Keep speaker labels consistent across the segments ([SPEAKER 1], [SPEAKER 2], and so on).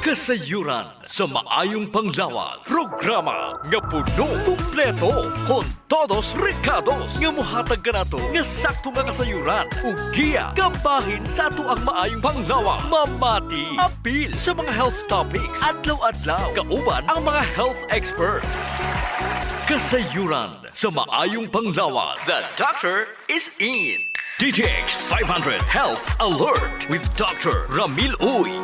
[SPEAKER 1] Kasayuran sa maayong panglawas. Programa nga puno, kumpleto, con todos recados nga mohatag ka nato nga sakto nga kasayuran ug giya kabahin sa ato ang maayong panglawas. Mamati, apil sa mga health topics, adlaw-adlaw, kauban ang mga health experts. Kasayuran sa maayong panglawas. The doctor is in. DTX 500 Health Alert with Dr. Ramil Uy.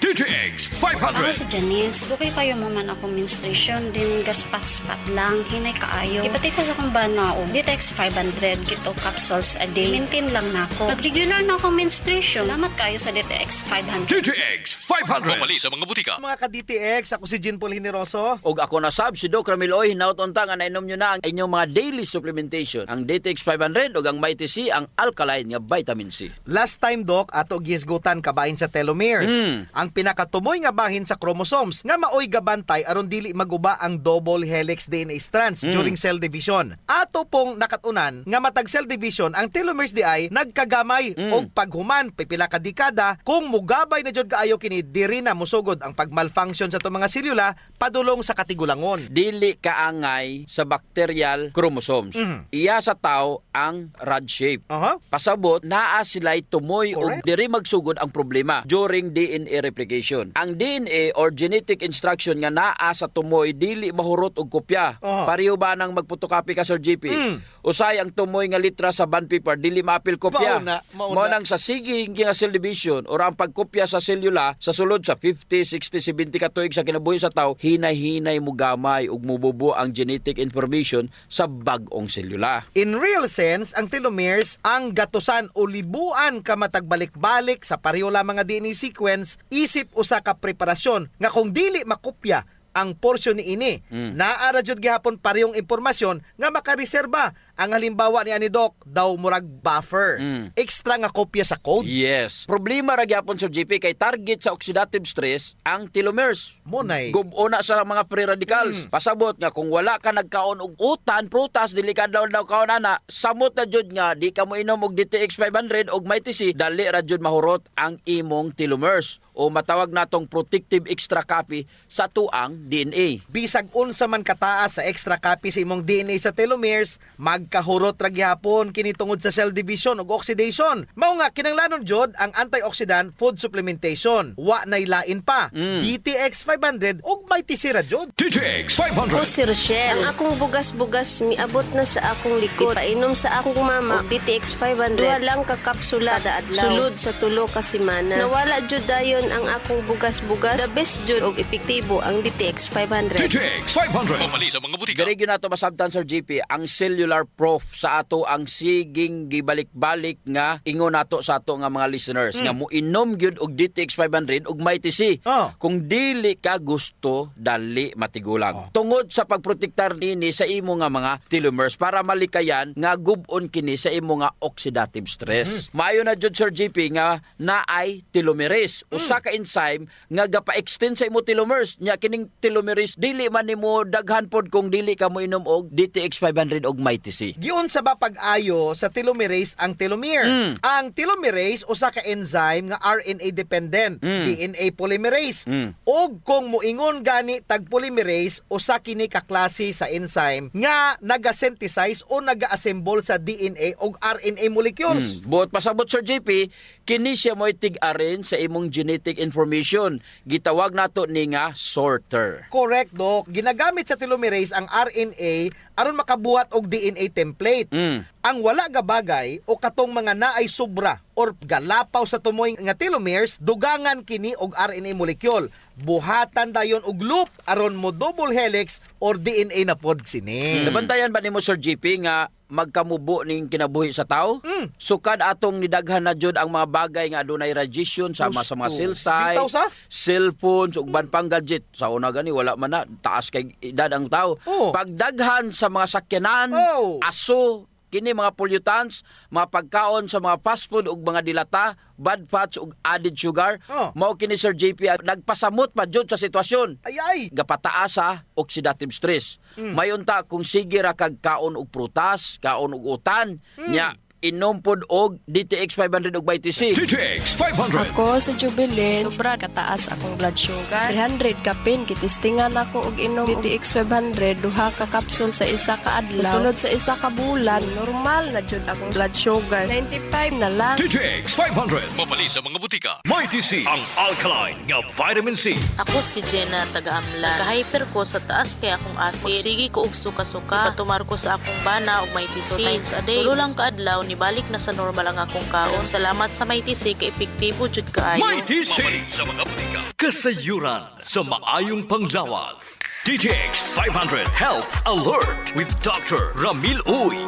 [SPEAKER 1] DTX
[SPEAKER 2] Ako
[SPEAKER 1] 500.
[SPEAKER 2] si Janice. Okay kayo mo man ako menstruation, din gaspat-spat lang, hinay kaayo. Ipati ko sa kong banao, Ditex 500, kito capsules a day. Maintain lang na ako. Nag-regular na ako menstruation. Salamat kayo sa Ditex 500.
[SPEAKER 1] DTX 500. Pumali sa mga butika.
[SPEAKER 3] Mga ka-DTX, ako si Jean Paul Hineroso.
[SPEAKER 4] Og ako na sab si Doc Ramil Oy, hinaut-unta nga nainom nyo na ang inyong mga daily supplementation. Ang DTX 500 ug ang Mighty C, ang alkaline nga vitamin C.
[SPEAKER 3] Last time, Doc, ato gisgutan kabahin sa telomeres. Ang pinakatumoy nga bahin sa chromosomes nga maoy gabantay aron dili maguba ang double helix DNA strands during cell division. Ato pong nakatunan nga matag cell division ang telomeres di ay nagkagamay og paghuman pipila ka dekada kung mugabay na jud kaayo kini diri na musugod ang pagmalfunction sa itong mga selula padulong sa katigulangon.
[SPEAKER 4] Dili kaangay sa bacterial chromosomes. Iya sa tao ang rod shape.
[SPEAKER 3] Aha.
[SPEAKER 4] Pasabot, naa sila'y tumoy o
[SPEAKER 3] Correct.
[SPEAKER 4] diri magsugod ang problema during DNA replication. Ang DNA or genetic instruction nga naa sa tumoy dili mahurot og kopya. Pareho ba nang magpotocopy ka Sir GP? Usay ang tumoy nga litra sa bond paper dili maapil kopya.
[SPEAKER 3] Mauna.
[SPEAKER 4] Mao nang sa sige nga cell division or ang pagkopya sa selula sa sulod sa 50, 60, 70 ka tuig sa kinabuhi sa tao, hinay-hinay mo gamay ug mububo ang genetic information sa bag-ong selula.
[SPEAKER 3] In real sense, ang telomeres ang gatusan o libuan ka matagbalik-balik sa pareho lamang nga DNA sequence isip usa ka preparasyon nga kung dili makopya ang porsyon ni ini naara jud gihapon parehong impormasyon nga makareserba ang halimbawa ni ani Doc daw murag buffer extra nga kopya sa code.
[SPEAKER 4] Yes. Problema ra gyapon Sir GP kay target sa oxidative stress ang telomeres.
[SPEAKER 3] Monay
[SPEAKER 4] Gubo na sa mga free radicals. Pasabot nga kung wala ka nagkaon og utan, prutas, dili ka daw kaon ana, samot na jud nga di ka mo inom og DTX 500 og Mighty C, dali ra jud mahurot ang imong telomeres o matawag natong protective extra copy sa tuang DNA.
[SPEAKER 3] bisag unsa man kataas sa extra copy sa imong DNA sa telomeres magkahurot ra gihapon kini tungod sa cell division ug oxidation. Mao nga kinahanglanon jud ang antioxidant food supplementation. Wa nay lain pa. DTX 500 ug Mighty C ra jud.
[SPEAKER 1] DTX
[SPEAKER 5] Ako
[SPEAKER 1] 500.
[SPEAKER 5] si Rochelle. Ang akong bugas-bugas miabot na sa akong likod. Painom sa akong mama og DTX 500. Duha lang ka kapsula kada adlaw. Sulod sa tulo ka semana. Nawala jud dayon ang akong bugas-bugas. The best jud og epektibo ang DTX 500.
[SPEAKER 1] DTX 500. Pumali sa mga butika.
[SPEAKER 4] Diri gyud nato masabtan Sir GP ang cellular proof sa ato ang siging gibalik-balik nga ingon nato sa ato nga mga listeners nga moinom gyud og DTX 500 og Mighty C. Kung dili ka gusto dali matigulang. Tungod sa pagprotektar nini sa imo nga mga telomeres para malikayan nga gub-on kini sa imo nga oxidative stress. Maayo na jud Sir GP nga naay telomerase, usa ka enzyme nga gapa-extend sa imo telomeres. Nya kining telomerase dili man nimo daghan pod kung dili ka moinom og DTX 500 og Mighty C.
[SPEAKER 3] Giun sa ba pag-ayo sa telomerase ang telomere. Ang telomerase usa ka enzyme nga RNA dependent, DNA polymerase. Og kung moingon gani tag polymerase usa kini ka klase sa enzyme nga naga-synthesize o naga-assemble sa DNA og RNA molecules.
[SPEAKER 4] Buot pasabot Sir JP, kini siya mo'y tig-arin sa imong genetic information. Gitawag nato ni nga sorter.
[SPEAKER 3] Correct, Doc. Ginagamit sa telomerase ang RNA aron makabuhat og DNA template. Ang wala ga bagay o katong mga naay sobra or galapaw sa tumoy nga telomeres, dugangan kini og RNA molecule. Buhatan dayon og loop aron mo double helix or DNA na pod sini.
[SPEAKER 4] Nabantayan ba nimo Sir JP nga magkamubo ning kinabuhi sa tao? Sukad atong nidaghan na jud ang mga bagay nga adunay radiation sama sa mga
[SPEAKER 3] Gusto.
[SPEAKER 4] cell site,
[SPEAKER 3] Bitaw sa?
[SPEAKER 4] cellphones ug ban pang gadget. Sa una gani wala man na taas kay edad ang tao.
[SPEAKER 3] Oh.
[SPEAKER 4] Pagdaghan sa mga sakyanan,
[SPEAKER 3] Oh.
[SPEAKER 4] aso, kini mga pollutants, mga pagkaon sa mga fast food ug mga dilata, bad fats ug added sugar, mao kini Sir JP nagpasamot pa jud sa sitwasyon.
[SPEAKER 3] Ay.
[SPEAKER 4] Gapataas sa oxidative stress. Mayunta kung sige ra kag kaon og prutas, kaon og utan, nya inom pod og DTX 500 ug YTC.
[SPEAKER 1] DTX 500.
[SPEAKER 6] Ako sa Jubilee, sobra kataas akong blood sugar. 300 kapin, kitistingan ako og inom DTX 500, duha ka kapsul sa isa ka adlaw. Sulod sa isa ka bulan, normal na jud akong blood sugar. 95 na lang.
[SPEAKER 1] DTX 500. Mabali sa mga butika. YTC, ang alkaline nga vitamin C.
[SPEAKER 7] Ako si Jenna taga-Amlan. Ka-hyper ko sa taas kay akong acid. Magsigi ko og suka-suka. Patumar ko sa akong bana og may TC. 2 times a day. Tulo lang kaadlaw, nibalik na sa normal ang akong kaon. Salamat sa may TC kay epektibo jud kaayo.
[SPEAKER 1] YTC, mabali sa mga butika. Kasayuran sa maayong panglawas. DTX 500 Health Alert with Dr. Ramil Uy.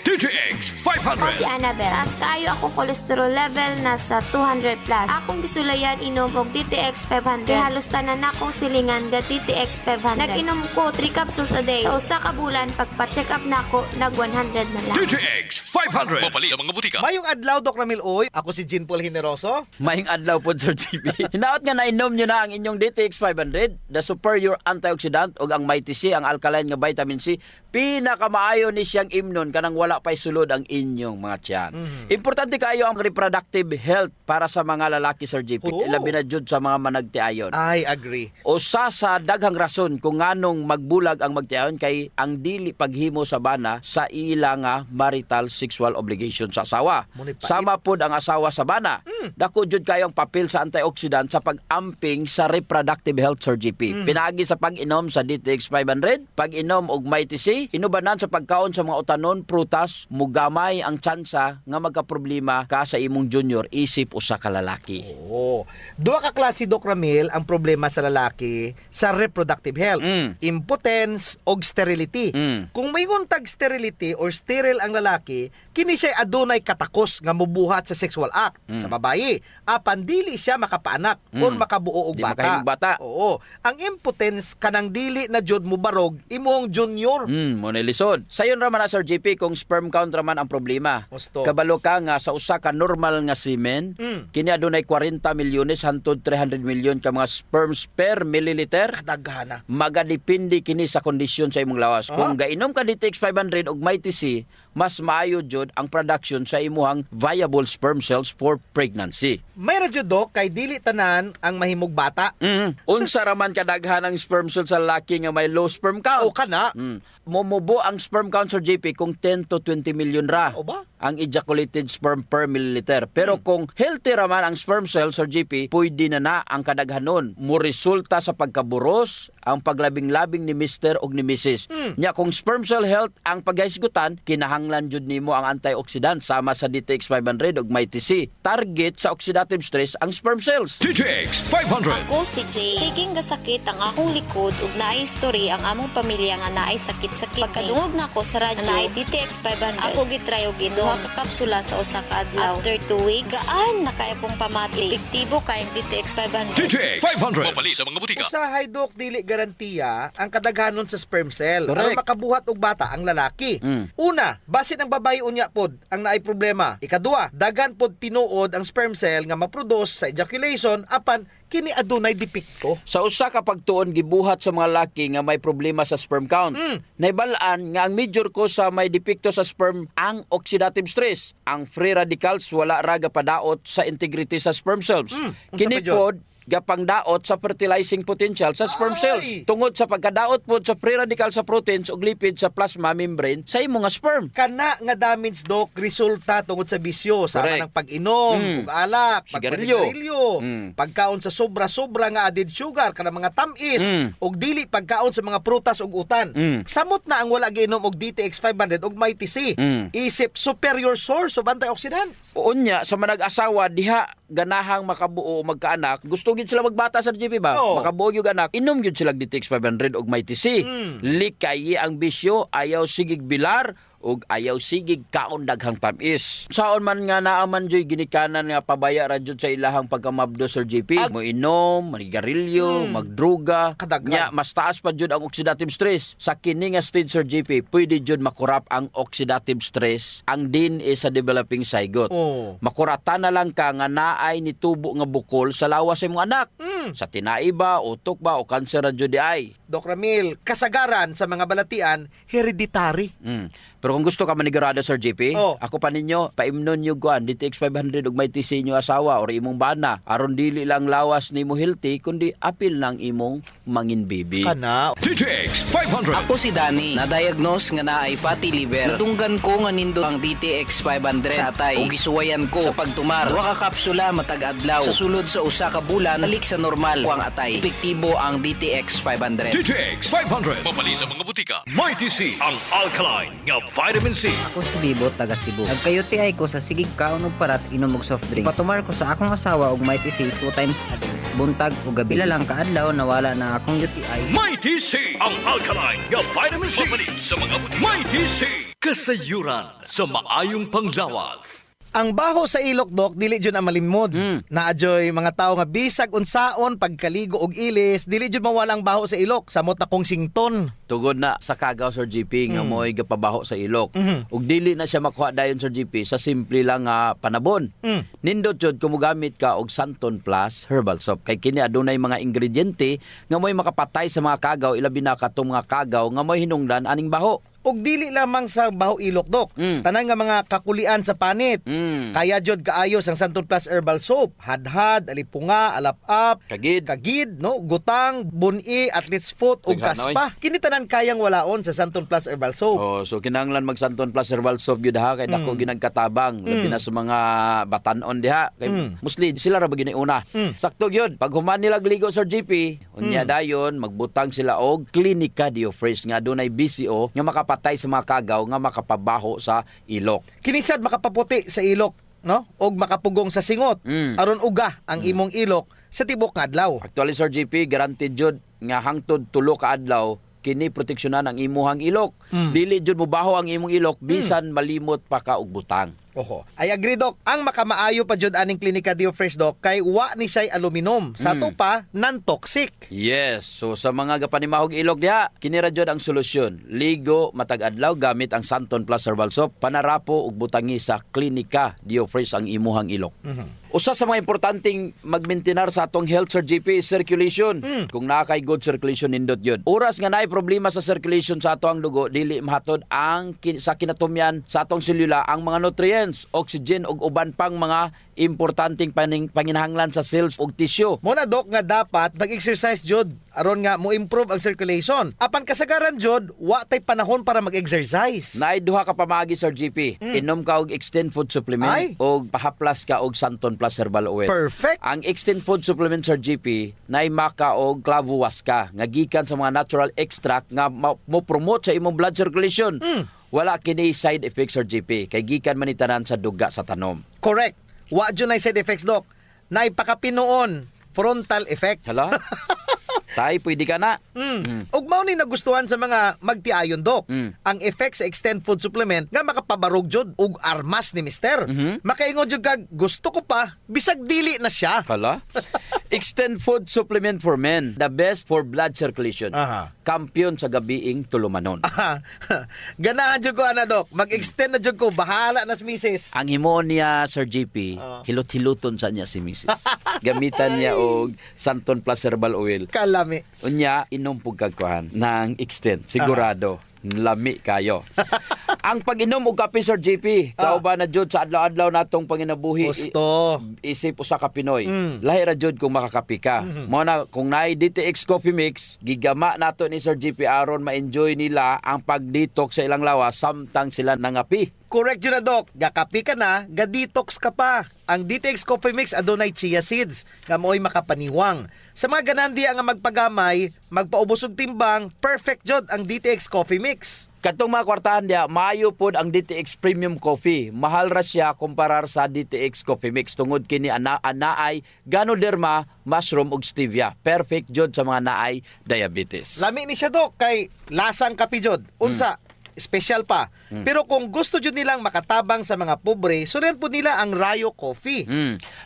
[SPEAKER 1] DTX 500.
[SPEAKER 8] Ako si Annabel. Taas kaayo akong cholesterol level nasa 200 plus. Akong gisulayan inom og DTX 500. Kay halos tanan akong silingan ga DTX 500. Nag-inom ko 3 capsules a day. Sa usa ka bulan pagpa-check up nako nag 100 na lang.
[SPEAKER 1] DTX 500. Mabali sa mga butika.
[SPEAKER 3] Mayong adlaw, Doc Ramil Uy. Ako si Jean Paul Generoso.
[SPEAKER 4] Mayong adlaw po, Sir GB. Hinaot nga nainom nyo na ang inyong DTX 500, the superior antioxidant o ang MyTC, ang alkaline nga vitamin C. Pinakamaayo ni siyang imnon kanang wala pa'y sulod ang inyong mga tiyan. Importante kayo ang reproductive health para sa mga lalaki, Sir GB.
[SPEAKER 3] Oo.
[SPEAKER 4] Labi na jud sa mga managtiayon.
[SPEAKER 3] I agree.
[SPEAKER 4] Usa sa daghang rason kung nganong magbulag ang magtiayon kay ang dili paghimo sa bana sa ila nga marital sexual obligation sa asawa.
[SPEAKER 3] Munay pait.
[SPEAKER 4] Sama pod ang asawa sa bana. Dako jud kayo ang papel sa antioxidant sa pag-amping sa reproductive health, Sir GP. Pinagi sa pag-inom sa DTX 500, pag-inom og MyTC, inubanan sa pagkaon sa mga utanon, prutas, mugamay ang tsansa nga magkaproblema ka sa imong junior isip usa ka lalaki.
[SPEAKER 3] Oo. Duha ka klase, Doc Ramil, ang problema sa lalaki sa reproductive health. Impotence o sterility. Kung may tag sterility or sterile ang lalaki, kini siya adunay katakos nga mubuhat sa sexual act. Sa babayi, apan dili siya makapaanak or makabuo og
[SPEAKER 4] Di
[SPEAKER 3] bata.
[SPEAKER 4] makahimong bata.
[SPEAKER 3] Oo. Ang impotence kanang dili na jud mubarog imong junior.
[SPEAKER 4] Mo ni lisod. Sayon ra man na, Sir JP, kung sperm count ra man ang problema.
[SPEAKER 3] Gusto.
[SPEAKER 4] Kabalo ka nga sa usa ka normal nga semen, kini adunay 40 milyones hangtod 300 milyon ka mga sperms per milliliter.
[SPEAKER 3] Kadagana.
[SPEAKER 4] Magadepende kini sa kondisyon sa imong lawas. Kung gainom ka DTX 500 og MyTC, mas maayo jud ang production sa imuhang viable sperm cells for pregnancy.
[SPEAKER 3] May radyo, Doc, kay dili tanan ang mahimog bata.
[SPEAKER 4] Unsa ra man kadaghan ang sperm cells sa lalaki nga may low sperm count?
[SPEAKER 3] O kana.
[SPEAKER 4] Mumubo ang sperm count, Sir JP, kung 10 to 20 million ra
[SPEAKER 3] O ba?
[SPEAKER 4] ang ejaculated sperm per milliliter. Pero kung healthy raman ang sperm cell, Sir JP, pwede na ang kadaghanon. Muresulta sa pagkaburos ang paglabing-labing ni Mr. o ni Mrs. Nya kung sperm cell health ang paghisgutan, kinahanglan jud nimo ang antioxidant sama sa DTX 500 ug MyTC. Target sa oxidative stress ang sperm cells.
[SPEAKER 1] DTX 500.
[SPEAKER 8] Ako si Jay. Siging gasakit ang akong likod ug naay history ang among pamilya nga naay sakit-sakit. Pagkadungog nako sa radyo, naay DTX 500. Ako gitry og inom ka kapsula sa usa ka adlaw. After 2 weeks, gaan na kay akong pamati. Epektibo kay ang DTX 500.
[SPEAKER 1] DTX 500. Mabali sa mga butika.
[SPEAKER 3] Usahay, Doc, dili garantiya ang kadaghanon sa sperm cell.
[SPEAKER 4] Correct.
[SPEAKER 3] Aron makabuhat og bata ang lalaki. Una, basin ang babae unya pod ang naay problema. Ikaduha, dagan pod tinuod ang sperm cell nga maproduce sa ejaculation apan kini adunay depekto.
[SPEAKER 4] Sa usa ka pagtuon gibuhat sa mga laki nga may problema sa sperm count. Naibalaan nga ang major cause sa may depekto sa sperm ang oxidative stress. Ang free radicals wala ra gapadaot sa integrity sa sperm cells.
[SPEAKER 3] Unsa
[SPEAKER 4] Kini
[SPEAKER 3] pa jud?
[SPEAKER 4] pod gapangdaot sa fertilizing potential sa sperm
[SPEAKER 3] Ay!
[SPEAKER 4] cells. Tungod sa pagkadaot pod sa free radical sa proteins ug lipid sa plasma membrane sa imong nga sperm.
[SPEAKER 3] Kana nga damage, Doc, resulta tungod sa bisyo sama
[SPEAKER 4] Correct.
[SPEAKER 3] ng pag-inom ug alak,
[SPEAKER 4] Sigarilyo.
[SPEAKER 3] pagpanigarilyo, pagkaon sa sobra-sobra nga added sugar kana mga tamis ug dili pagkaon sa mga prutas ug utan. Samot na ang wala giinom og DTX 500 ug MyTC. Isip superior source of antioxidants.
[SPEAKER 4] Unya sa manag-asawa diha ganahang makabuo o magkaanak, gusto gid sila magbata sa GP ba?
[SPEAKER 3] Oo.
[SPEAKER 4] Makabuo yung anak, inom gid sila DTX 500 og MyTC. Likay ang bisyo, ayaw sigig bilar ug ayaw sigig kaon daghang tamis. Saon man nga naaman joy ginikanan nga pabaya ra jud sa ilahang pagkamabdo, Sir JP. Mo inom, manigarilyo, magdruga.
[SPEAKER 3] Kadaghan.
[SPEAKER 4] Nya mas taas pa jud ang oxidative stress. Sa kini nga stage, Sir JP, pwede jud makurap ang oxidative stress ang DNA sa developing zygote.
[SPEAKER 3] Oh.
[SPEAKER 4] Makurata na lang ka nga naay nitubo nga bukol sa lawas sa imong anak. Sa tinai ba, utok ba, o kanser ra jud di ay.
[SPEAKER 3] Doc Ramil, kasagaran sa mga balatian hereditary.
[SPEAKER 4] Pero kung gusto ka manigurado, Sir JP,
[SPEAKER 3] Oh.
[SPEAKER 4] ako pa ninyo, paimnon nyo guan, DTX 500 ug may TC nyo asawa or imong bana. Aron dili lang lawas ni mo healthy, kundi apil lang imong mangin baby.
[SPEAKER 3] Kana.
[SPEAKER 1] DTX 500.
[SPEAKER 9] Ako si Danny, na-diagnose nga naay fatty liver. Natunggan ko nga nindo ang DTX 500 sa atay. O gisuwayan ko sa pagtumar. Duha ka kapsula matag adlaw. Sa sulod sa usa ka bulan, balik sa normal ko ang atay. Epektibo ang DTX 500.
[SPEAKER 1] DTX 500. Mapali sa mga butika. May TC ang alkaline nga vitamin C.
[SPEAKER 10] Ako si Bibo, taga Cebu. Nagka-UTI ko sa sigig kaon og parat inom og soft drink. Patumar ko sa akong asawa og may TC 2 times a day. Buntag o gabi. Pila lang kaadlaw nawala na akong UTI.
[SPEAKER 1] May TC ang alkaline nga vitamin C. Mapali sa mga butika. May TC. Kasayuran sa maayong panglawas.
[SPEAKER 3] Ang baho sa ilok, Dok, dili jud ang malimod. Naadyoy mga tao nga bisag unsaon pagkaligo og ilis, dili jud mawalang baho sa ilok, samot na kong sington.
[SPEAKER 4] Tugod na sa kagaw, Sir GP, nga mo'y gapabaho sa ilok. Ug dili na siya makuha dayon, Sir GP, sa simple lang nga panabon. Nindot jud kung mogamit ka og Santon Plus Herbal Soap. Kay kini adunay mga ingrediente nga mo'y makapatay sa mga kagaw, ilabi na katong mga kagaw nga mo'y hinungdan aning baho.
[SPEAKER 3] Og dili lamang sa baho ilok, Dok. Tanan nga mga kakulian sa panit. Kaya jud kaayos ang Santon Plus Herbal Soap. Hadhad, alipunga, alap-ap, kagid, no, gutang, buni, athlete's foot ug
[SPEAKER 4] Tighanoy.
[SPEAKER 3] kaspa. Kini tanan kayang walaon sa Santon Plus Herbal Soap.
[SPEAKER 4] Oh, so kinahanglan mag Santon Plus Herbal Soap gyud ha kay dako ginagkatabang labi na sa mga batan-on diha kay mostly sila ra ba giniuna. Sakto gyud pag human nila gligo, Sir GP, unya dayon magbutang sila og Clinica Diofresh nga adunay BCO nga makapatay sa mga kagaw nga makapabaho sa ilok.
[SPEAKER 3] Kinisad makapaputi sa ilok, no? Og makapugong sa singot. Aron uga ang imong ilok sa tibok nga adlaw.
[SPEAKER 4] Actually, Sir GP, guaranteed jud nga hangtod 3 ka adlaw kini proteksyonan ang imuhang ilok. Dili jud mobaho ang imong ilok bisan malimot pa ka og butang.
[SPEAKER 3] Oho. I agree, Dok. Ang makamaayo pa jud aning Clinica Diofresh, Dok, kay wa ni siya'y aluminum. Sa to pa, non-toxic.
[SPEAKER 4] Yes, so sa mga gapanimahog ilok diha, kini ra jud ang solusyon. Ligo matag adlaw gamit ang Santon Plus Herbal Soap, panarapo ug butangi sa Clinica Diofresh ang imuhang ilok. Usa sa mga importanteng magmaintenar sa atong health, Sir GP, is circulation. Kung naa kay good circulation nindot yun. Oras nga naay problema sa circulation sa atong dugo, dili mahatod ang sa kinatumyan sa atong selula ang mga nutrients, oxygen ug uban pang mga importanteng panginahanglan sa cells ug tissue.
[SPEAKER 3] Muna, Dok, nga dapat mag-exercise jud aron nga mo improve ang circulation. Apan kasagaran jud, wa tay panahon para mag-exercise.
[SPEAKER 4] Naay duha ka pamaagi, Sir GP. Inom ka og Extend Food Supplement ug pahaplas ka og Santon Plus Herbal Oil.
[SPEAKER 3] Perfect.
[SPEAKER 4] Ang Extend Food Supplement, Sir GP, naay maka og clavo waska nga gikan sa mga natural extract nga mo promote sa imong blood circulation. Wala kini side effects, Sir GP, kay gikan man ni tanan sa duga sa tanom.
[SPEAKER 3] Correct. Wa jud nay side effects, Dok. Nay pakapinoon frontal effect.
[SPEAKER 4] Hala? Tay, pwede ka na.
[SPEAKER 3] Ug mao ni nagustuhan sa mga magtiayon, Dok. Ang effect sa Extend Food Supplement nga makapabarog jud ug armas ni Mister. Makaingon jud kag gusto ko pa bisag dili na siya.
[SPEAKER 4] Hala? Extend Food Supplement for Men, the best for blood circulation.
[SPEAKER 3] Aha.
[SPEAKER 4] Kampiyon sa gabiing tulumanon.
[SPEAKER 3] Ganahan jud ko ana, Dok. Mag-extend na jud ko, bahala na si Mrs.
[SPEAKER 4] Ang himoon niya, Sir GP, hilot-hiluton sa niya si Mrs. Gamitan niya og Santon Plus Herbal Oil.
[SPEAKER 3] Kalami.
[SPEAKER 4] Unya, inom pug kagkuhan ng Extend. Sigurado, lami kayo. Ang pag-inom og kape, Sir GP, kauban na jud sa adlaw-adlaw natong panginabuhi.
[SPEAKER 3] Gusto.
[SPEAKER 4] Isip usa ka Pinoy. Lahi ra jud kung makakapi ka. Mao na kung naay DTX Coffee Mix, gigama nato ni Sir GP aron ma-enjoy nila ang pag-detox sa ilang lawas samtang sila nangapi.
[SPEAKER 3] Correct yun na, Dok. Gakapi ka na, ga-detox ka pa. Ang DTX Coffee Mix adunay chia seeds nga mo'y makapaniwang. Sa mga ganandi nga magpagamay, magpaubos og timbang, perfect jud ang DTX Coffee Mix.
[SPEAKER 4] Katong mga kwartahan diya, maayo pod ang DTX Premium Coffee. Mahal ra siya kumparar sa DTX Coffee Mix tungod kini anaay Ganoderma, mushroom ug stevia. Perfect jud sa mga naay diabetes.
[SPEAKER 3] Lami ni siya, Dok, kay lasang kapi jud. Unsa? Special pa. Pero kung gusto jud nilang makatabang sa mga pobre, sunen po nila ang Rayo Coffee.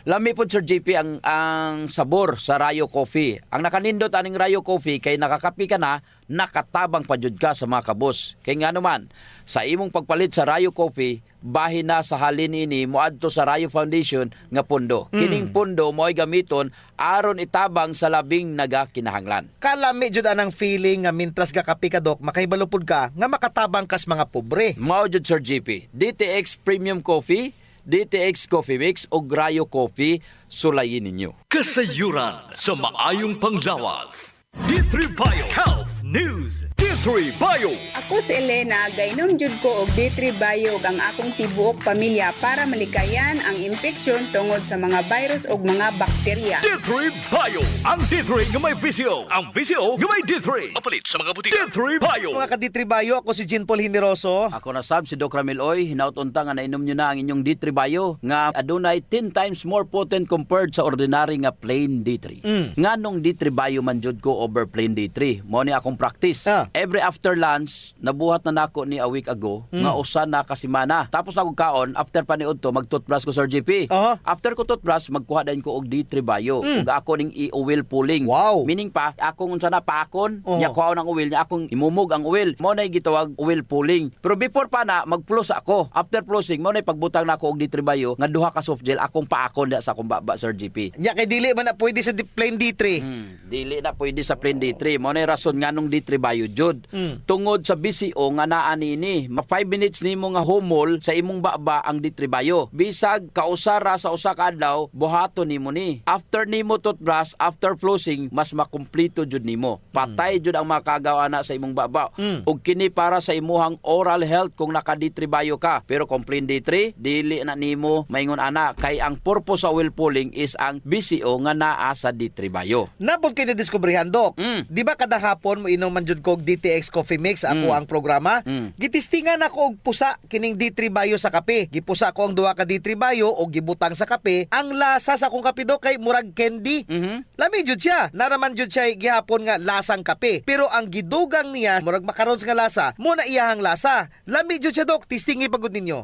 [SPEAKER 4] Lami po, Sir JP, ang sabor sa Rayo Coffee. Ang nakanindot aning Rayo Coffee kay nakakapi ka na, nakatabang pa jud ka sa mga kabos. Kay nga naman, sa imong pagpalit sa Rayo Coffee, bahin na sa halin ini moadto sa Rayo Foundation nga pondo. Kining pondo mo'y gamiton aron itabang sa labing nagakinahanglan.
[SPEAKER 3] Kalami jud anang feeling nga mintras gakapi ka, Dok, makahibalo pud ka nga makatabang kas mga pobre. ni?
[SPEAKER 4] Mao jud Sir GP. DTX Premium Coffee, DTX Coffee Mix o Grayo Coffee, sulayin ninyo.
[SPEAKER 1] Kasayuran sa maayong panglawas. D3 Bio Health News. D3 Bio.
[SPEAKER 11] Ako si Elena, gainom jud ko og D3 Bio ang akong tibuok pamilya para malikayan ang infeksyon tungod sa mga virus ug mga bakterya.
[SPEAKER 1] D3 Bio. Ang D3 nga may VCO. Ang VCO nga may D3. Mapalit sa mga butika. D3 Bio.
[SPEAKER 3] Mga ka-D3 Bio, ako si Jean Paul Generoso.
[SPEAKER 4] Ako na sab si Doc Ramil Oy, hinaut-unta nga nainom nyo na ang inyong D3 Bio nga adunay 10 times more potent compared sa ordinary nga plain D3. Nganong D3 Bio man jud ko over plain D3. Mo ni akong practice. Every after lunch, nabuhat na nako ni a week ago nga usa na ka semana. Tapos ako kaon after paniudto mag-toothbrush ko Sir GP. After ko toothbrush magkuha din ko og D3 Bio ug ako ning i-oil pulling.
[SPEAKER 3] Wow.
[SPEAKER 4] Meaning pa akong unsa na paakon nya kuha ng oil nya akong imumog ang oil. Mo nay gitawag oil pulling. Pero before pa na mag-floss ako. After flossing mo nay pagbutang nako og D3 Bio nga duha ka soft gel akong paakon da sa akong baba Sir GP.
[SPEAKER 3] Nya kay dili man na pwede sa plain D3.
[SPEAKER 4] Dili na pwede sa plain D3. Mo nay rason nganong D3 Bio jud. Tungod sa BCO nga naa nini, 5 minutes nimo nga humol sa imong baba ang D3 Bio. Bisag kausara sa usa ka adlaw, buhaton nimo ni. After nimo toothbrush, after flossing, mas makumpleto jud nimo. Patay jud ang makagawa na sa imong baba. Ug kini para sa imuhang oral health kung naka D3 Bio ka. Pero kung plain D3, dili na nimo maingon ana kay ang purpose sa oil pulling is ang BCO nga naa sa D3 Bio.
[SPEAKER 3] Napod kay na-discoveryhan, Dok. Di ba kada hapon mo inom man jud ko og DTX Coffee Mix ako ang programa? Gitistingan ako og pusa kining D3 Bio sa kape. Gipusa ko ang duha ka D3 Bio og gibutang sa kape. Ang lasa sa akong kape, Dok, kay murag candy. Lami jud siya. Naraman jud siya gihapon nga lasang kape. Pero ang gidugang niya murag macarons nga lasa, mo na iyahang lasa. Lami jud siya, Dok. Tistingi pagud ninyo.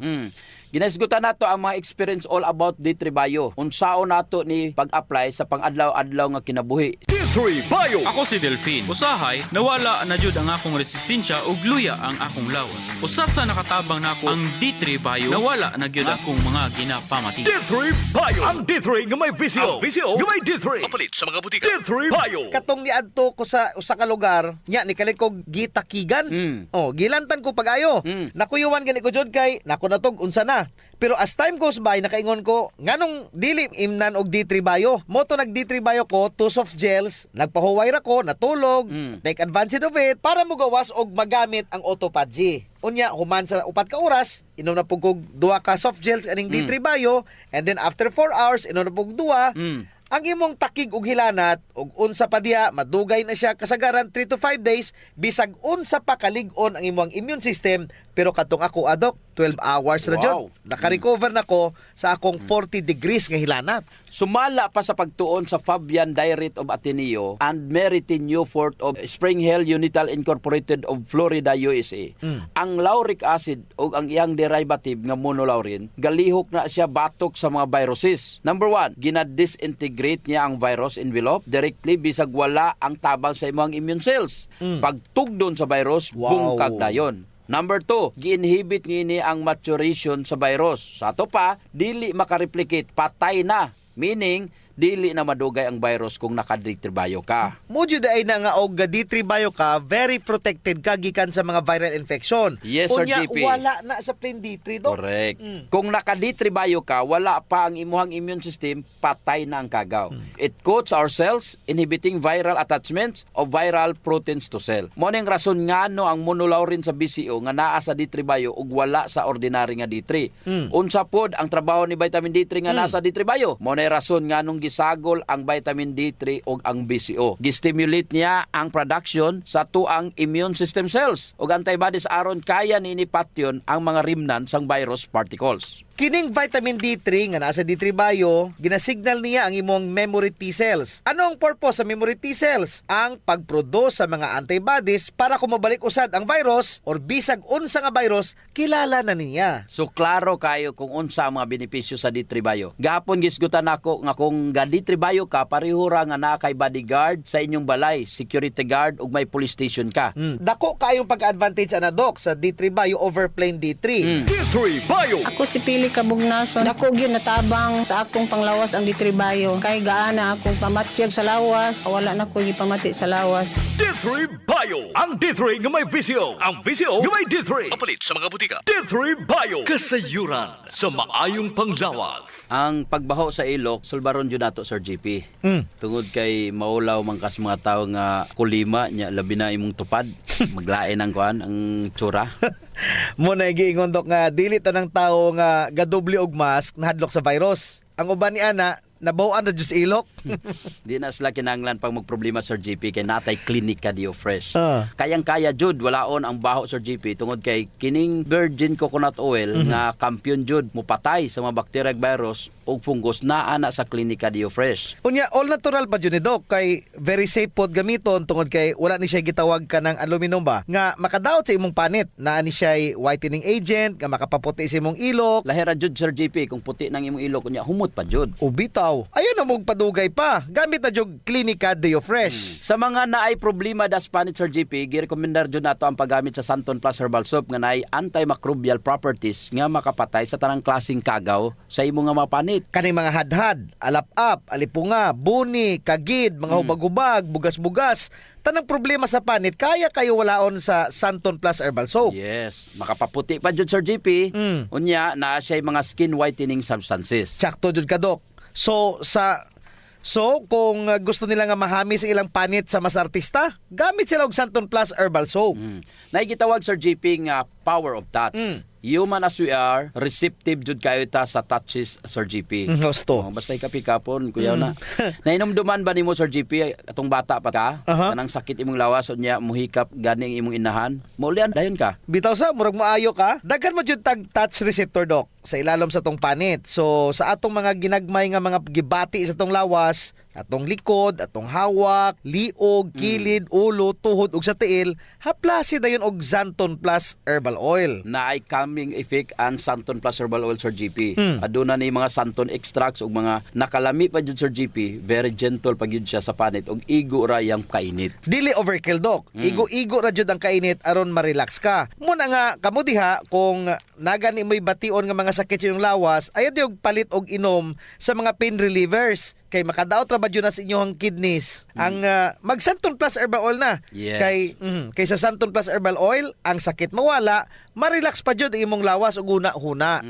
[SPEAKER 4] Ginasgutan nato ang mga experience all about D3 Bio. Unsaon nato ni pag-apply sa pang-adlaw-adlaw nga kinabuhi.
[SPEAKER 1] D3 Bio.
[SPEAKER 12] Ako si Delphine. Usahay, nawala na jud ang akong resistensya ug luya ang akong lawas. Usa sa nakatabang nako ang D3 Bio, nawala na gyud akong mga ginapamati.
[SPEAKER 1] D3 Bio. Ang D3 nga may VCO. Ang VCO nga may D3. Mapalit sa mga butika. D3 Bio.
[SPEAKER 3] Katong niadto ko sa usa ka lugar, nya ni kalit ko gitakigan. Gilantan ko pag-ayo. Nakuyuan gani ko jud kay nako natog unsa na. Pero as time goes by, nakaingon ko, nganong dili imnan og D3 Bio. Moto nag D3 Bio ko, 2 soft gels, nagpahuway ra ko, natulog, take advantage of it, para mugawas og magamit ang autophagy. Unya, human sa 4 ka oras, inom na pug 2 ka soft gels aning D3 Bio, and then after 4 hours, inom na pug 2, ang imong takig og hilanat og unsa pa diha madugay na siya kasagaran 3 to 5 days bisag unsa pa kalig-on ang imong immune system. Pero katong ako, Adok, 12 hours na jud. Naka-recover na ko sa akong 40 degrees nga hilanat.
[SPEAKER 4] Sumala pa sa pagtuon sa Fabian Diet of Ateneo and Merity Newfort of Spring Hill Unital Incorporated of Florida, USA. Ang lauric acid o ang iyang derivative nga monolaurin, galihok na siya batok sa mga viruses. Number 1, gina-disintegrate niya ang virus envelope directly bisag wala ang tabang sa imong immune cells. Pagtugdon sa virus, bungkag dayon. Number 2, gi-inhibit ngini ang maturation sa virus. Sa ato pa, dili makareplicate, patay na. Meaning, dili na madugay ang virus kung naka-D3 Bio ka.
[SPEAKER 3] Mudyo ay na nga og D3 Bio ka, very protected ka gikan sa mga viral infection.
[SPEAKER 4] Yes, Sir
[SPEAKER 3] Unya,
[SPEAKER 4] GP.
[SPEAKER 3] wala na sa plain D3, Dok.
[SPEAKER 4] Correct. Kung naka-D3 Bio ka, wala pa ang imuhang immune system, patay na ang kagaw. It coats our cells, inhibiting viral attachments of viral proteins to cell. Mo ning rason ngano ang monolaurin sa BCO nga naa sa D3 Bio ug wala sa ordinary nga D3. Unsa pod ang trabaho ni vitamin D3 nga naa sa D3 Bio? Mo nay rason nganong gisagol ang vitamin D3 ug ang BCO. Gistimulate niya ang production sa tuang immune system cells ug antibodies aron kaya ni patyon ang mga remnants sang virus particles.
[SPEAKER 3] Kining vitamin D3 nga nasa D3 Bio, ginasignal niya ang imong memory T cells. Ano ang purpose sa memory T cells? Ang pagproduce sa mga antibodies para kumabalik usad ang virus or bisag unsa nga virus, kilala na niya.
[SPEAKER 4] So klaro kayo kung unsa ang mga benepisyo sa D3 Bio. Gahapon gisgutan nako nga kung ga D3 Bio ka, parihura nga naa kay bodyguard sa inyong balay, security guard ug may police station ka.
[SPEAKER 3] Dako kayong pag-advantage ana, Dok, sa D3 Bio over plain D3.
[SPEAKER 1] D3 Bio.
[SPEAKER 11] Ako si Pili
[SPEAKER 13] kabugnason. Dako gyud natabang sa akong panglawas ang D3 Bayo. Kay gaana akong pamatyag sa lawas, wala na ko gipamati sa lawas.
[SPEAKER 1] D3 Bio, ang D3 nga may visyo, ang visyo nga may D3. Papalit sa mga butika. D3 Bio, kasayuran sa maayong panglawas.
[SPEAKER 4] Ang pagbaho sa ilok, sulbaron yun nato, Sir GP. Tungod kay maulaw man kas mga tao nga kulima nya labi na imong tupad. Maglain ang kuan ang tsura.
[SPEAKER 3] Mo na giingon dok nga dili tanang tawo nga gadoble og mask nahadlok sa virus. Ang uban ni ana nabawaan na jud sa ilok.
[SPEAKER 4] Di na sila kinanglan pag magproblema, Sir GP, kay natay klinika Dio Fresh. Kayang-kaya jud walaon ang baho, Sir GP, tungod kay kining virgin coconut oil nga kampiyon jud mupatay sa mga bacteria virus ug fungus naa na sa klinika Dio Fresh.
[SPEAKER 3] Unya all natural pa jud ni dok kay very safe pod gamiton tungod kay wala ni siya gitawag ka ng aluminum ba nga makadaot sa imong panit. Naa ni siya whitening agent nga makapaputi sa imong ilok.
[SPEAKER 4] Lahira jud, Sir GP, kung puti nang imong ilok unya humot pa jud.
[SPEAKER 3] Ubitaw. Ayun na mong padugay pa. Gamit na jud klinika Dio Fresh.
[SPEAKER 4] Sa mga naay problema das panit, Sir GP, girekomendar jud nato ang paggamit sa Santon Plus Herbal Soap nga naay antimicrobial properties nga makapatay sa tanang klaseng kagaw sa imong nga mapanit.
[SPEAKER 3] Kaning mga hadhad, alap-ap, alipunga, buni, kagid, mga hubag-hubag, bugas-bugas, tanang problema sa panit, kaya kayo walaon sa Santon Plus Herbal Soap.
[SPEAKER 4] Yes, makapaputi pa jud, Sir GP. Unya na siya mga skin whitening substances.
[SPEAKER 3] Sakto jud ka, Dok. So kung gusto nila nga mahamis ang ilang panit sa mas artista, gamit sila og Santon Plus Herbal Soap.
[SPEAKER 4] Naigitawag, Sir GP, nga power of touch. Human as we are, receptive jud kayo ta sa touches, Sir GP.
[SPEAKER 3] Gusto.
[SPEAKER 4] Basta ikapikapon, kuyaw na. Nainomduman ba nimo, Sir GP, atong bata pa ka? Kanang sakit imong lawas, unya muhikap ganing imong inahan. Maulian, dayon ka.
[SPEAKER 3] Bitaw sa, murag maayo ka. Daghan mo jud tag touch receptor, Dok, sa ilalom sa tong panit. So, sa atong mga ginagmay nga mga gibati sa tong lawas, atong likod, atong hawak, liog, kilid, ulo, tuhod ug sa tiil, haplasi dayon og Santon Plus Herbal Oil.
[SPEAKER 4] Naay calming effect ang Santon Plus Herbal Oil, Sir GP. Aduna ni mga Santon extracts ug mga nakalami pa jud, Sir GP. Very gentle pa gyud siya sa panit ug igo ra yang kainit.
[SPEAKER 3] Dili overkill, Dok. Igo-igo ra jud ang kainit aron ma-relax ka. Muna nga kamo diha kung nagani mo'y bation nga mga sakit sa inyong lawas, ayod yung palit og inom sa mga pain relievers. Kay makadaot ra ba jud na sa inyong kidneys ang mag Santon Plus Herbal Oil na.
[SPEAKER 4] Yes.
[SPEAKER 3] Kay sa Santon Plus Herbal Oil ang sakit mawala, ma-relax pa jud imong lawas ug una-huna.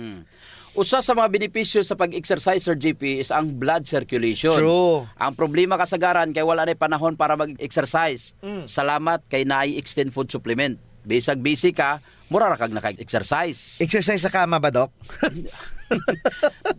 [SPEAKER 4] Usa sa mga benepisyo sa pag-exercise, Sir GP, is ang blood circulation.
[SPEAKER 3] True.
[SPEAKER 4] Ang problema kasagaran kay wala na panahon para mag-exercise. Salamat kay naay extend food supplement. Bisag busy ka, mura ra kag naka-exercise.
[SPEAKER 3] Exercise sa kama ba, Dok?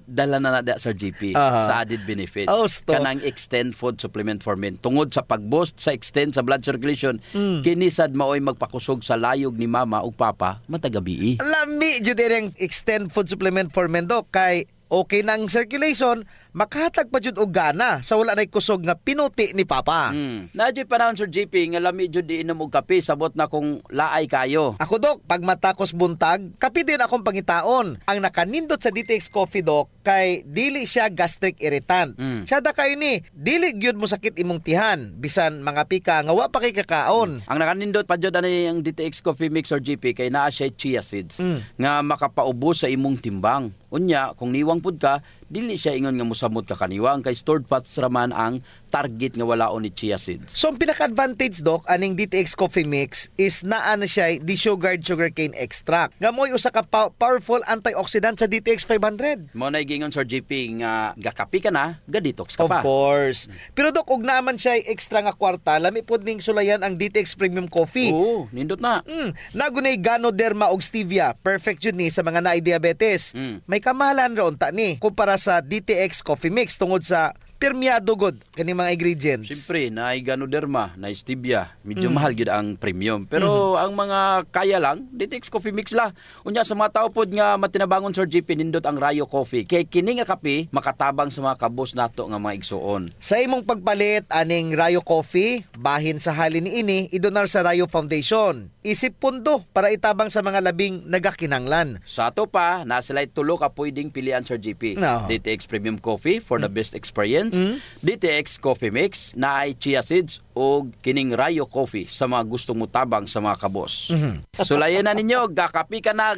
[SPEAKER 4] Dala na na, Sir GP, sa added benefits. Kanang extend food supplement for men. Tungod sa pag-boost sa extend sa blood circulation, kinisad maoy magpakusog sa layog ni mama ug papa matagabi.
[SPEAKER 3] Lami jud ang extend food supplement for men, Dok, kay okay nang circulation, makahatag pa jud og gana sa wala nay kusog nga pinuti ni papa.
[SPEAKER 4] Nadyo panahon, Sir GP, nga lami jud iinom og kape sabot na kung laay kayo.
[SPEAKER 3] Ako, Dok, pag matakos buntag, kape din akong pangitaon. Ang nakanindot sa DTX Coffee, Dok, kay dili siya gastric irritant. Siya da kayo ni, dili gyud mo sakit imong tihan, bisan mga pika nga wa pa kay kakaon.
[SPEAKER 4] Ang nakanindot pa jud ani ang DTX Coffee Mix, Sir GP, kay naa siya chia seeds nga makapaubos sa imong timbang. Unya, kung niwang pud ka, dili siya ingon nga musamot ka kaniwang kay stored fats raman ang target nga walaon ni chia seeds.
[SPEAKER 3] So ang pinaka-advantage, Dok, aning DTX Coffee Mix is naa na siya desugared sugarcane extract. Nga mo'y usa ka powerful antioxidant sa DTX 500.
[SPEAKER 4] Mo na gingon, Sir GP, nga gakapi ka na, ga-detox ka pa.
[SPEAKER 3] Of course. Pero, Dok, og naman siya extra nga kwarta, lami pod ning sulayan ang DTX Premium Coffee.
[SPEAKER 4] Oo, nindot na.
[SPEAKER 3] Nagunay Ganoderma og stevia. Perfect yun ni sa mga naay diabetes. May kamahalan ra unta ni kumpara sa DTX Coffee Mix tungod sa permeado god kani mga ingredients.
[SPEAKER 4] Siyempre, naay Ganoderma, naay stevia, medyo mahal gid ang premium. Pero ang mga kaya lang, DTX Coffee Mix la. Unya sa mga tao pod nga matinabangon, Sir GP, nindot ang Rayo Coffee. Kay kini nga kape makatabang sa mga kabos nato nga mga igsuon.
[SPEAKER 3] Sa imong pagpalit aning Rayo Coffee, bahin sa halin niini idonar sa Rayo Foundation. Isip pundo para itabang sa mga labing nagakinanglan.
[SPEAKER 4] Sa ato pa, na sila'y tulo ka pwedeng pilian, Sir GP. DTX Premium Coffee for the best experience. supplements, DTX Coffee Mix na ay chia seeds o kining Rayo Coffee sa mga gustong mutabang sa mga kabos. Sulayan na ninyo, gakapi ka na,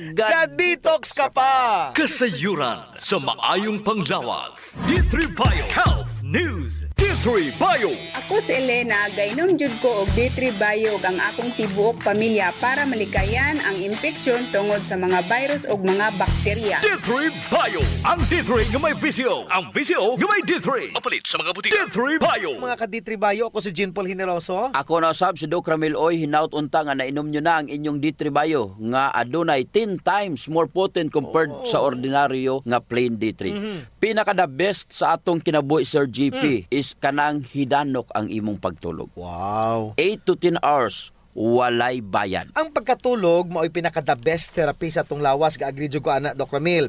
[SPEAKER 3] Detox ka pa!
[SPEAKER 1] Kasayuran sa maayong panglawas. D3 Bio Health News. D3 Bio.
[SPEAKER 11] Ako si Elena, gainom jud ko og D3 Bio ang akong tibuok pamilya para malikayan ang infeksyon tungod sa mga virus ug mga bakterya.
[SPEAKER 1] D3 Bio. Ang D3 nga may VCO. Ang VCO nga may D3. Mapalit sa mga butika. D3 Bio.
[SPEAKER 3] Mga ka-D3 Bio, ako si Jean Paul Hineroso.
[SPEAKER 4] Ako na usab si Doc Ramil Oy, hinaut unta nga nainom nyo na ang inyong D3 Bio nga adunay 10 times more potent compared sa ordinaryo nga plain D3. Pinaka the best sa atong kinabuhi Sir GP is kanang hidanok ang imong pagtulog.
[SPEAKER 3] Wow.
[SPEAKER 4] 8 to 10 hours walay bayad.
[SPEAKER 3] Ang pagkatulog mao'y pinaka the best therapy sa atong lawas, ga-agree jud ko ana Doc Ramil.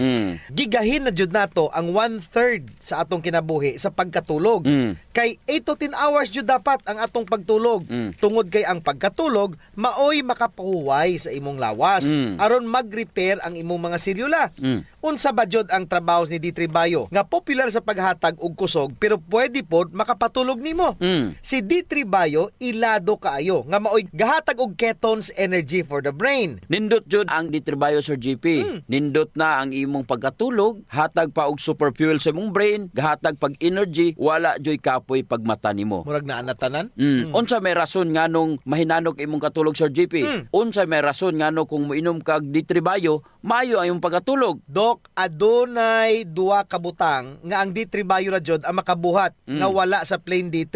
[SPEAKER 3] Gigahin na jud nato ang 1/3 sa atong kinabuhi sa pagkatulog. Kay 8 to 10 hours jud dapat ang atong pagtulog. Tungod kay ang pagkatulog mao'y makapahuway sa imong lawas aron mag-repair ang imong mga selula. Unsa ba jud ang trabaho ni D3 Bio nga popular sa paghatag og kusog pero pwede pod makapatulog nimo. Si D3 Bio ilado kaayo nga mao'y gahatag og ketones energy for the brain.
[SPEAKER 4] Nindot jud ang D3 Bio Sir GP. Nindot na ang imong pagkatulog, hatag pa og super fuel sa imong brain, gahatag pag energy, wala joy kapoy pagmata nimo.
[SPEAKER 3] Murag naa natanan.
[SPEAKER 4] Unsa may rason nganong mahinanok imong katulog Sir GP? Unsa may rason ngano kung moinom kag D3 Bio, maayo ang imong pagkatulog?
[SPEAKER 3] Dok, adunay duha ka butang nga ang D3 Bio ra jud ang makabuhat nga wala sa plain D3.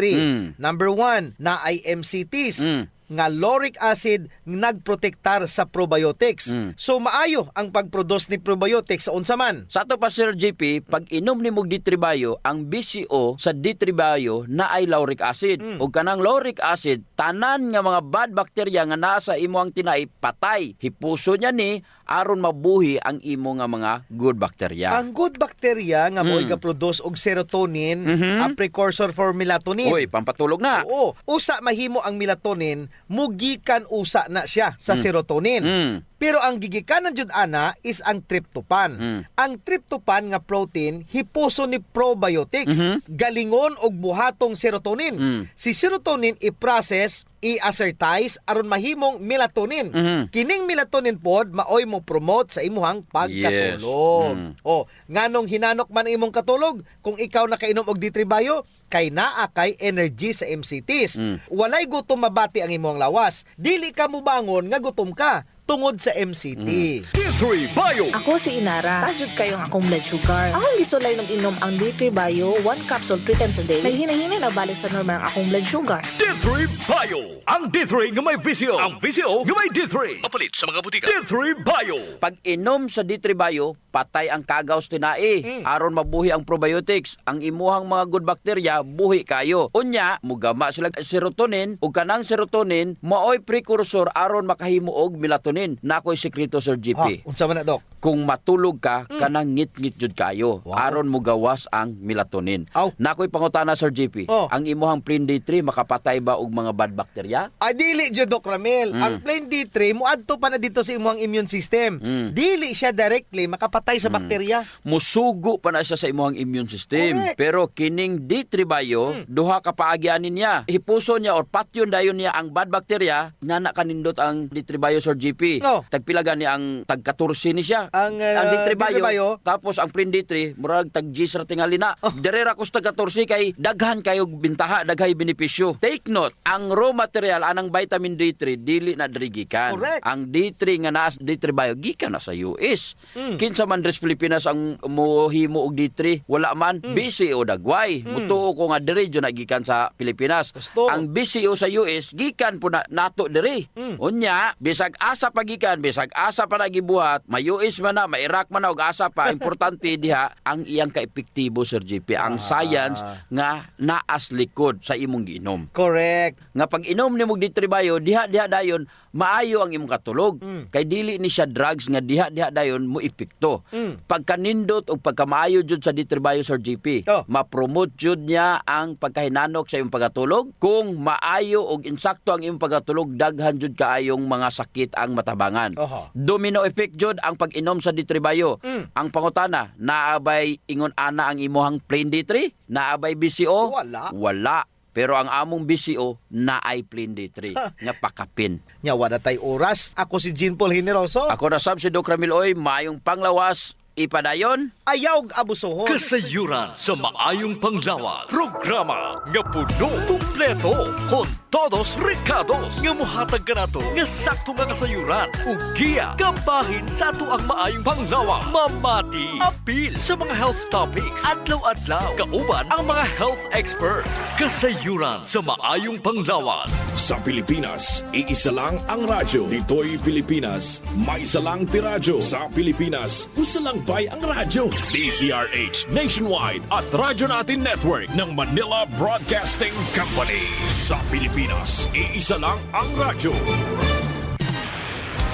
[SPEAKER 3] Number 1, na ay MCTs. Nga lauric acid nagprotektar sa probiotics. So maayo ang pagproduce ni probiotics sa unsa man.
[SPEAKER 4] Sa ato pa Sir GP, pag inom ni mog D3 Bio, ang BCO sa D3 Bio na ay lauric acid. Ug kanang lauric acid, tanan nga mga bad bacteria nga nasa imo ang tinai patay. Hipuso niya ni aron mabuhi ang imo nga mga good bacteria.
[SPEAKER 3] Ang good bacteria nga mo'y ga-produce og serotonin, a precursor for melatonin.
[SPEAKER 4] Uy, pampatulog na.
[SPEAKER 3] Oo. Usa mahimo ang melatonin, mugikan usa na siya sa serotonin. Pero ang gigikanan jud ana is ang tryptophan. Ang tryptophan nga protein hipuso ni probiotics, galingon og buhatong serotonin. Si serotonin i-process, i-assertize aron mahimong melatonin. Kining melatonin pod maoy mo promote sa imuhang pagkatulog. O, nganong hinanok man imong katulog kung ikaw nakainom og D3 Bio, kay naa kay energy sa MCTs. Walay gutom mabati ang imong lawas. Dili ka mo bangon nga gutom ka tungod sa MCT.
[SPEAKER 1] D3 Bio.
[SPEAKER 14] Ako si Inara. Tajud kayong akong blood sugar. Akong gisulay nung inom ang D3 Bio, 1 capsule 3 times a day. Naghinay-hinay na balik sa normal ang akong blood sugar.
[SPEAKER 1] D3 Bio. Ang D3 nga may VCO. Ang VCO nga may D3. Mapalit sa mga butika. D3 Bio.
[SPEAKER 4] Pag inom sa D3 Bio, patay ang kagaws tinai. Aron mabuhi ang probiotics. Ang imuhang mga good bacteria, buhi kayo. Unya, mugama sila serotonin, ug kanang serotonin, maoy precursor aron makahimo og melatonin. Nakoy sekreto Sir GP.
[SPEAKER 3] Unsa man na, Dok?
[SPEAKER 4] Kung matulog ka, kanang ngit-ngit jud kayo. Aron mo gawas ang melatonin. Nakoy pangutana Sir GP. Ang imuhang plain D3 makapatay ba og mga bad bacteria?
[SPEAKER 3] Dili jud, Dok Ramil. Ang plain D3 muadto pa na dito sa imuhang immune system. Dili siya directly makapatay sa bakterya.
[SPEAKER 4] Musugo pa na siya sa imuhang immune system.
[SPEAKER 3] Correct.
[SPEAKER 4] Pero kining D3 Bio, duha ka paagyanin niya. Hipuso niya or patyon dayon niya ang bad bacteria, nana kanindot ang D3 Bio Sir GP. Tagpilagan niya ang tag-14 ni siya.
[SPEAKER 3] Ang
[SPEAKER 4] D3
[SPEAKER 3] D3 Bio.
[SPEAKER 4] Tapos ang plain D3, murag tag-10 ra tingali na. Direra ko sa tag-14 kay daghan kayo bintaha, daghay benepisyo. Take note, ang raw material anang vitamin D3 dili na dirigikan.
[SPEAKER 3] Correct.
[SPEAKER 4] Ang D3 nga naa D3 Bio gikan na sa US. Kinsa man dres Pilipinas ang mohimo og D3, wala man BCO dagway. Mutuo ko nga diri jud nagikan sa Pilipinas. Ang BCO sa US gikan po na nato diri. Unya, bisag asa pagikan, bisag asa pa nagibuhat, may US man na, may Iraq man na, og asa pa, importante diha, ang iyang ka-epektibo, Sir GP, ang science nga naas likod sa imong giinom.
[SPEAKER 3] Correct.
[SPEAKER 4] Nga pag inom ni mong D3 Bio, diha dayon, maayo ang imong katulog. Kay dili ni siya drugs nga diha dayon mo epekto. Pagkanindot o pagkamaayo jud sa D3 Bio Sir GP, ma-promote jud niya ang pagkahinanok sa imong pagkatulog. Kung maayo og insakto ang imong pagkatulog, daghan jud kaayong mga sakit ang katabangan.
[SPEAKER 3] Oho.
[SPEAKER 4] Domino effect jud ang pag-inom sa D3 Bio. Ang pangutana, naabay ingon ana ang imuhang plain D3? Naabay BCO? Wala. Pero ang among BCO naay plain D3 nga pakapin.
[SPEAKER 3] Nya wala tay oras. Ako si Jean Paul Generoso.
[SPEAKER 4] Ako na sab si Doc Ramiloy, maayong panglawas, ipadayon.
[SPEAKER 3] Ayaw abusohon.
[SPEAKER 1] Kasayuran sa maayong panglawas. Programa nga puno, kumpleto, con todos recados nga mohatag kanato nga sakto nga kasayuran ug giya kabahin sa ato ang maayong panglawas. Mamati, apil sa mga health topics, adlaw-adlaw, kauban ang mga health experts. Kasayuran sa maayong panglawas.
[SPEAKER 15] Sa Pilipinas, iisa lang ang radyo. Dito'y Pilipinas, may isa lang tiradyo. Sa Pilipinas, usa lang bay ang radyo. DZRH Nationwide at Radyo Natin Network ng Manila Broadcasting Company. Sa Pilipinas, iisa lang ang radyo.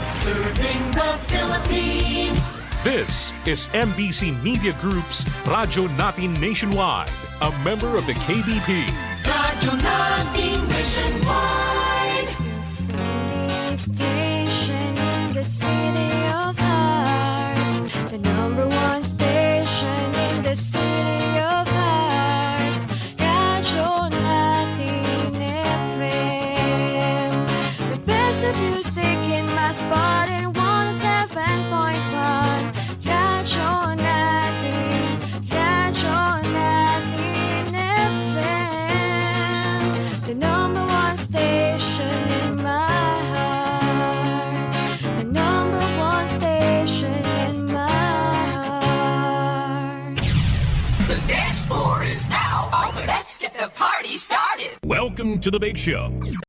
[SPEAKER 16] Serving the Philippines.
[SPEAKER 17] This is MBC Media Group's Radyo Natin Nationwide, a member of the KBP.
[SPEAKER 16] Radyo Natin Nationwide.
[SPEAKER 18] Station in the city of hearts, the number one station in the city of hearts, Radyo Natin FM. The best of music in my spot in 107.1, Radyo Natin FM. The number one station in my
[SPEAKER 16] Let's get the party started.
[SPEAKER 15] Welcome to the Big Show.